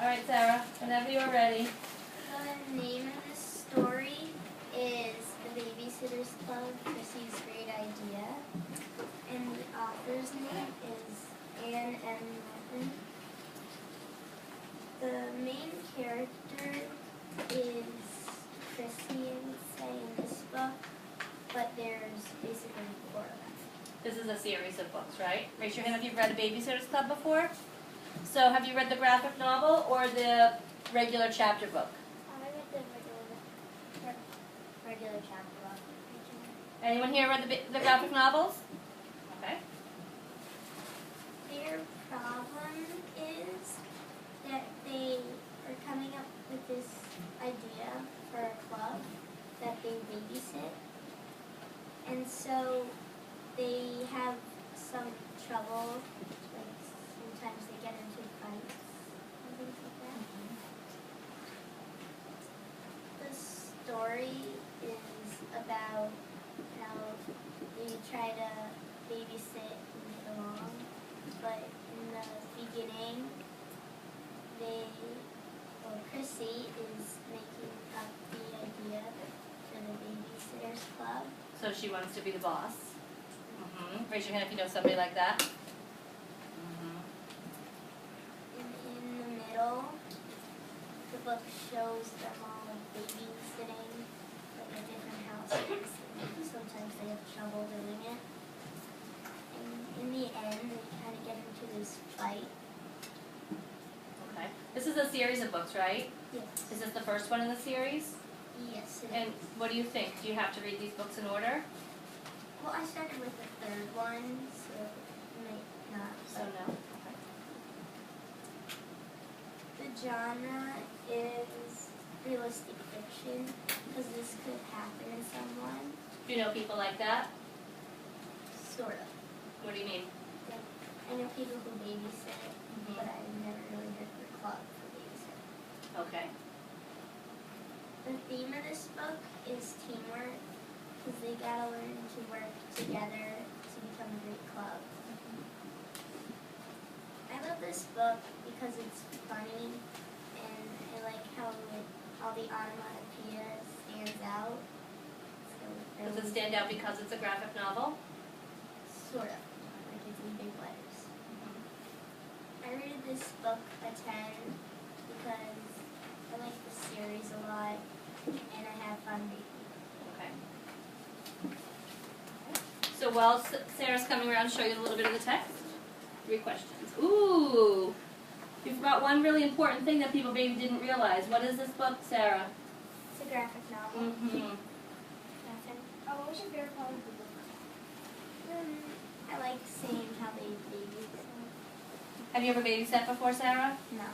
All right, Sarah, whenever you're ready. The name of the story is The Babysitter's Club, Chrissy's Great Idea. And the author's name is Anne M. Martin. The main character is Chrissy, I would say, in this book, but there's basically 4 of them. This is a series of books, right? Raise your hand if you've read A Babysitter's Club before. So have you read the graphic novel or the regular chapter book? I read the regular chapter book. Anyone here read the graphic novels? Okay. Their problem is that they are coming up with this idea for a club that they babysit. And so they have some trouble, like sometimes they get into fights and things like that. The story is about how they try to babysit and get along, but in the beginning, Chrissy is making up the idea for the Babysitter's Club. So she wants to be the boss. Raise your hand if you know somebody like that. And in the middle, the book shows them all babysitting like at different houses. And sometimes they have trouble doing it. And in the end, they kind of get into this fight. Okay. This is a series of books, right? Yes. Is this the first one in the series? Yes. And what do you think? Do you have to read these books in order? Well, I started with the 3rd one, so it might not. So no. Okay. The genre is realistic fiction, because this could happen to someone. Do you know people like that? Sort of. What do you mean? Like, I know people who babysit, but I've never really heard of a club for babysitting. Okay. The theme of this book is teamwork, because they gotta learn to work together to become a great club. I love this book because it's funny, and I like how all the onomatopoeia stands out. So Does it stand out because it's a graphic novel? Sort of, like it's in big letters. I rated this book a 10 because I like the series a lot, and I have fun reading. Okay. So while Sarah's coming around to show you a little bit of the text, 3 questions. Ooh! You forgot one really important thing that people maybe didn't realize. What is this book, Sarah? It's a graphic novel. Mm-hmm. What was your favorite part of the book? I like seeing how they babysit. Have you ever babysat before, Sarah? No.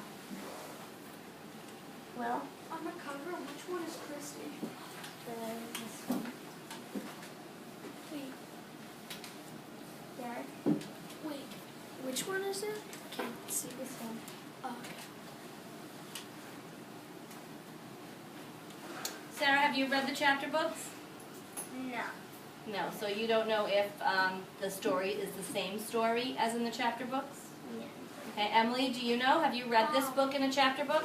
Well, On the cover, which one is Christy? this one. Wait, Derek, wait. Which one is it? Can't see. this one. Oh, okay. Sarah, have you read the chapter books? No. No, so you don't know if the story is the same story as in the chapter books? Yeah. Okay, Emily, do you know? Have you read this book in a chapter book?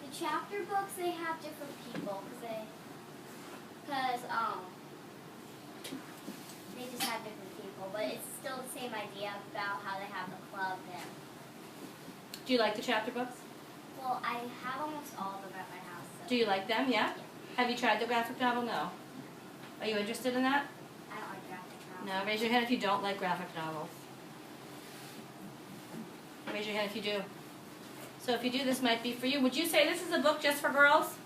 The chapter books, they have different people, because they just have different people, but it's still the same idea about how they have the club and, Do you like the chapter books? well, I have almost all of them at my house. So Do you like them? Yeah? Have you tried the graphic novel? No. Are you interested in that? I don't like graphic novels. No. Raise your hand if you don't like graphic novels. Raise your hand if you do. So if you do, this might be for you. Would you say this is a book just for girls?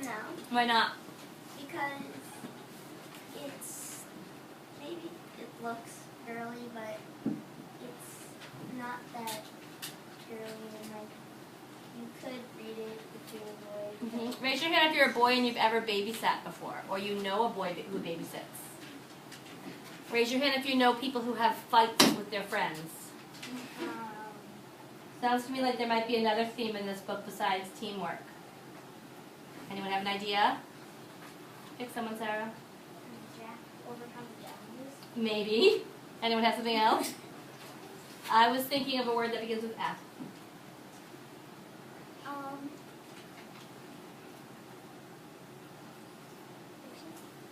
No, Why not? because maybe it looks girly, but it's not that girly, and like, you could read it if you're a boy. Raise your hand if you're a boy and you've ever babysat before, or you know a boy who babysits. Raise your hand if you know people who have fights with their friends. Sounds to me like there might be another theme in this book besides teamwork. Anyone have an idea? Pick someone, Sarah. Overcome challenges. Maybe. Anyone have something else? I was thinking of a word that begins with F.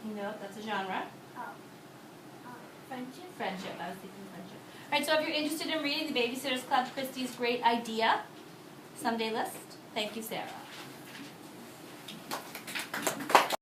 No, that's a genre. Friendship. Friendship. I was thinking friendship. All right. So if you're interested in reading the Babysitters Club, Christie's Great Idea Someday list. Thank you, Sarah.